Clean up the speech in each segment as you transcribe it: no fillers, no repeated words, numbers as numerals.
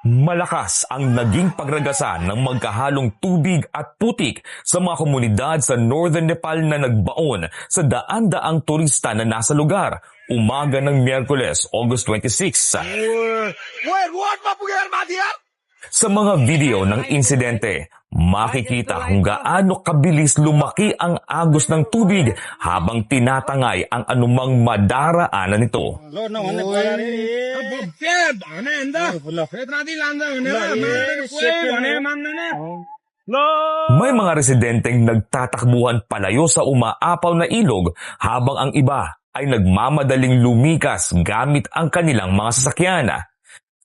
Malakas ang naging pagragasa ng magkahalong tubig at putik sa mga komunidad sa Northern Nepal na nagbaon sa daan-daang turista na nasa lugar umaga ng Miyerkules, August 26. Sa mga video ng insidente, makikita kung gaano kabilis lumaki ang agos ng tubig habang tinatangay ang anumang madaraanan nito. May mga residenteng nagtatakbuhan palayo sa umaapaw na ilog habang ang iba ay nagmamadaling lumikas gamit ang kanilang mga sasakyan.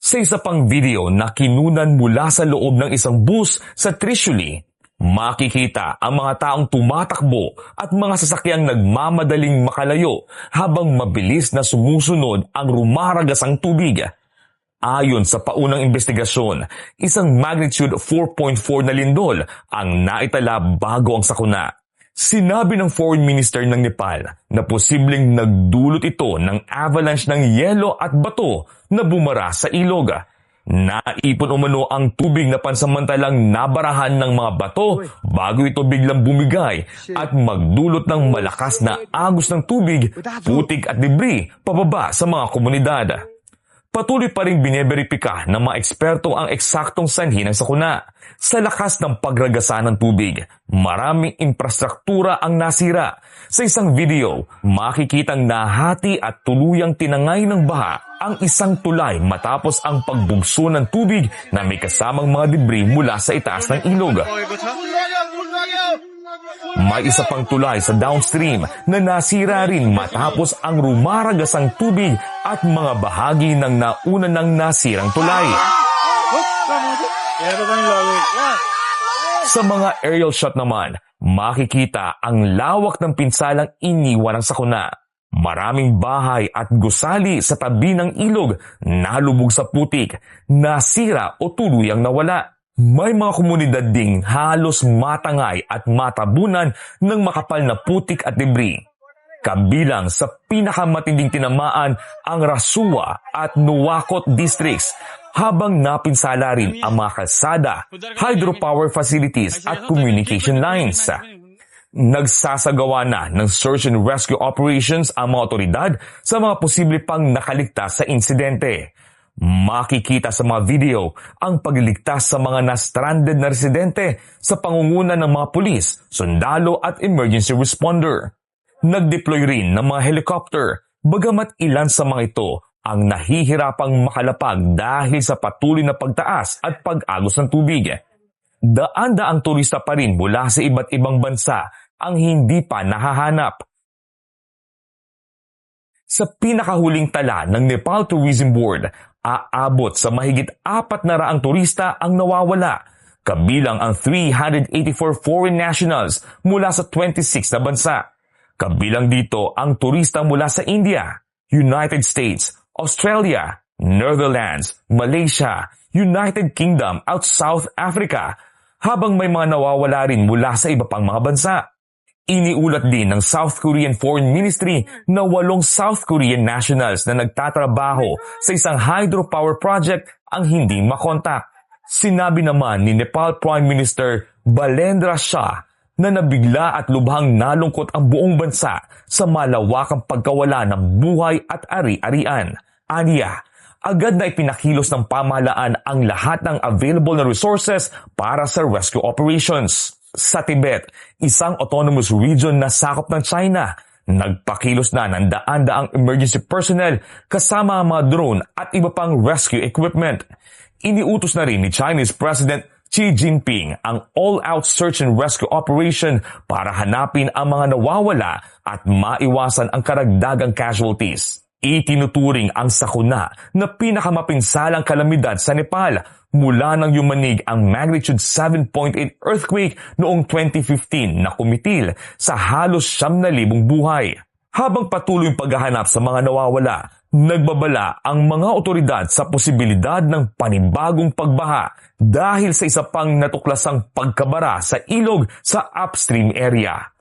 Sa isa pang video na kinunan mula sa loob ng isang bus sa Trishuli, makikita ang mga taong tumatakbo at mga sasakyang nagmamadaling makalayo habang mabilis na sumusunod ang rumaragasang tubig. Ayon sa paunang investigasyon, isang magnitude 4.4 na lindol ang naitala bago ang sakuna. Sinabi ng Foreign Minister ng Nepal na posibleng nagdulot ito ng avalanche ng yelo at bato na bumara sa ilog. Naipon umano ang tubig na pansamantalang nabarahan ng mga bato bago ito biglang bumigay at magdulot ng malakas na agos ng tubig, putik at debris pababa sa mga komunidad. Patuloy pa rin bineberipika ng mga eksperto ang eksaktong sanhi ng sakuna. Sa lakas ng pagragasa ng tubig, maraming infrastruktura ang nasira. Sa isang video, makikitang nahati at tuluyang tinangay ng baha ang isang tulay matapos ang pagbugso ng tubig na may kasamang mga debris mula sa itaas ng ilog. May isa pang tulay sa downstream na nasira rin matapos ang rumaragasang tubig at mga bahagi ng nauna ng nasirang tulay. Sa mga aerial shot naman, makikita ang lawak ng pinsalang iniwan ng sakuna. Maraming bahay at gusali sa tabi ng ilog nalubog sa putik, nasira o tuluyang nawala. May mga komunidad ding halos matangay at matabunan ng makapal na putik at debris. Kabilang sa pinakamatinding tinamaan ang Rasuwa at Nuwakot districts, habang napinsala rin ang mga kalsada, hydropower facilities at communication lines. Nagsasagawa na ng search and rescue operations ang mga otoridad sa mga posible pang nakaligtas sa insidente. Makikita sa mga video ang pagliligtas sa mga na-stranded na residente sa pangunguna ng mga pulis, sundalo at emergency responder. Nag-deploy rin ng mga helicopter, bagamat ilan sa mga ito ang nahihirapang makalapag dahil sa patuloy na pagtaas at pag-agos ng tubig. Daan-daang turista pa rin mula sa iba't ibang bansa ang hindi pa nahahanap. Sa pinakahuling tala ng Nepal Tourism Board, aabot sa mahigit 400 turista ang nawawala, kabilang ang 384 foreign nationals mula sa 26 na bansa. Kabilang dito ang turista mula sa India, United States, Australia, Netherlands, Malaysia, United Kingdom at South Africa, habang may mga nawawala rin mula sa iba pang mga bansa. Iniulat din ng South Korean Foreign Ministry na 8 South Korean nationals na nagtatrabaho sa isang hydropower project ang hindi makontak. Sinabi naman ni Nepal Prime Minister Balendra Shah na nabigla at lubhang nalungkot ang buong bansa sa malawakang pagkawala ng buhay at ari-arian. Aniya, agad na ipinakilos ng pamahalaan ang lahat ng available na resources para sa rescue operations. Sa Tibet, isang autonomous region na sakop ng China, nagpakilos na ng daan-daang emergency personnel kasama ang mga drone at iba pang rescue equipment. Iniutos na rin ni Chinese President Xi Jinping ang all-out search and rescue operation para hanapin ang mga nawawala at maiwasan ang karagdagang casualties. Itinuturing ang sakuna na pinakamapinsalang kalamidad sa Nepal mula nang yumanig ang magnitude 7.8 earthquake noong 2015 na kumitil sa halos 9,000 buhay. Habang patuloy ang paghahanap sa mga nawawala, nagbabala ang mga otoridad sa posibilidad ng panibagong pagbaha dahil sa isa pang natuklasang pagkabara sa ilog sa upstream area.